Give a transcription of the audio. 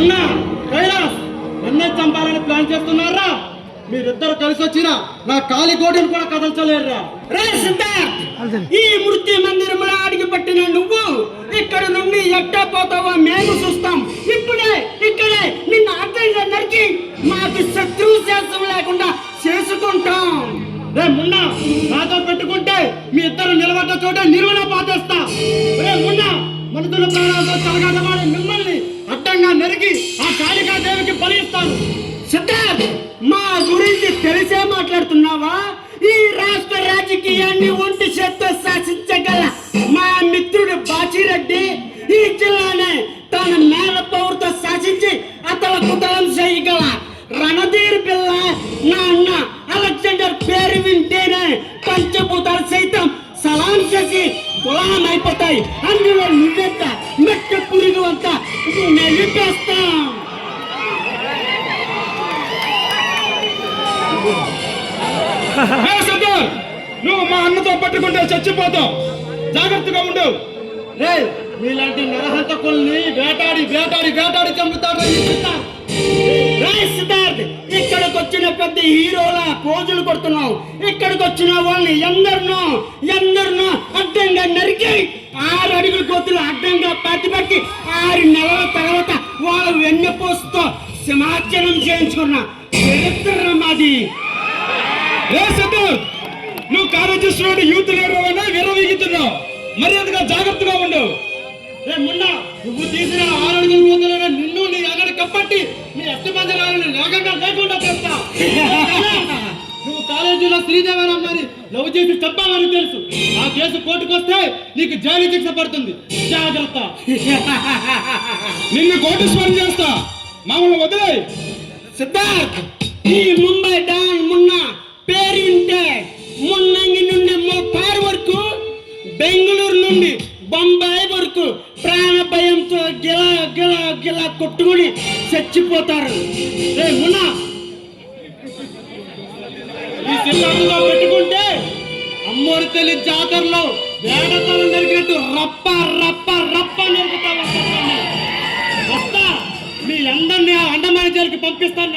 మున్నా కైలాస్ నన్నే చంపాలని ప్లాన్ చేస్తున్నారా? మీరిద్దరు కలిసి వచ్చిన నా కాలి గోడను కూడా కదల్చలేరురా. రే సిద్ధార్థ్, ఈ మృత్యు మందిరంలో అడిగి పట్టిన నువ్వు ఇక్కడ నుండి ఎట్టా పోతావో మేము చూస్తాం. ఇక్కడే నిన్ను అర్థంగా నరికి మాకు శత్రువు శాస్త్రం లేకుండా చేసుకుంటాం. రే మున్నా, నాతో పెట్టుకుంటే మీ ఇద్దరు నిలబడ్డ చోట నిర్వహణ పాటేస్తా. రే మున్నా, మనుషుల ప్రాణాలతో తలగాటమాడి మిమ్మల్ని అడ్డంగా నరికి ఆ కాళికాదేవికి బలిస్తాను. సిద్ధార్థ్, మా గురించి తెలిసే మాట్లాడుతున్నావా? ఈ రాష్ట్ర రాజకీయాన్ని ఒంటి చేత్తో శాసించగల మా మిత్రుడు బాచిరెడ్డి ఈ జిల్లానే తన మేల పౌరుతో శాసించి అతల కుతలం చేయగల రణధీర్ పిల్ల నా అన్న అలెగ్జాండర్ పేరు వింటేనే పంచభూతాలు సైతం సలాం చేసి గులాం అయిపోతాయి. అందులో నువ్వెంత మెట్ట పురుగు అంతా నిలిపేస్తాం. నువ్వు మా అన్నతో పట్టుకుంటే చచ్చిపోతావు, జాగ్రత్తగా ఉండు. రే, మీలాంటి నరహంతకుల్ని వేటాడి చంపుతాడు. సిద్ధార్థ్, ఇక్కడికి వచ్చిన పెద్ద హీరోలా పోజులు కొడుతున్నావు. ఇక్కడికి వచ్చిన వాళ్ళని ఎందరినో అడ్డంగా నరికి 6 అడుగుల కోతులు అడ్డంగా పట్టి 6 నెలల తర్వాత వాళ్ళ వెన్నెపోసుతో సమాచారం చేయించుకున్న చరిత్ర మాది. నువ్వు కాలేజీలో యూత్ లీడర్ అయినా విరవీగుతున్నావు. మర్యాదగా జాగ్రత్తగా ఉండవు. మున్నా, నువ్వు తీసిన 6 అడుగుల కోతులను నిన్ను నీ అగడి కప్పట్టి నీ అష్టమందిరాలను లేకుండా చేస్తా. నువ్వు కాలేజీలో శ్రీదేవరమ్మని లవ్ చేసి చెప్పాలని తెలుసు. ఆ కేసు కోర్టుకొస్తే నీకు జైలు శిక్ష పడుతుంది. జాగ్రత్త. నిన్ను కోటేశ్వరం చేస్తా. మామూలు వదిలే. సిద్ధార్థ్, ఈ ముంబై డాన్ మున్నా పేరింటే మున్నంగి నుండి మోపార్ వరకు, బెంగళూరు నుండి బొంబాయి వరకు ప్రాణ భయంతో గిలా కొట్టుకుని చచ్చిపోతారు. మున్నా, ఈ సిద్ధార్థంలో పెట్టుకుంటే అమ్మోరు తల్లి జాతరలో వేడతలు నరికినట్టు రప్ప నరుకుతావు. వస్తా, మీ అందరినీ అండమాన జైలుకి పంపిస్తాను.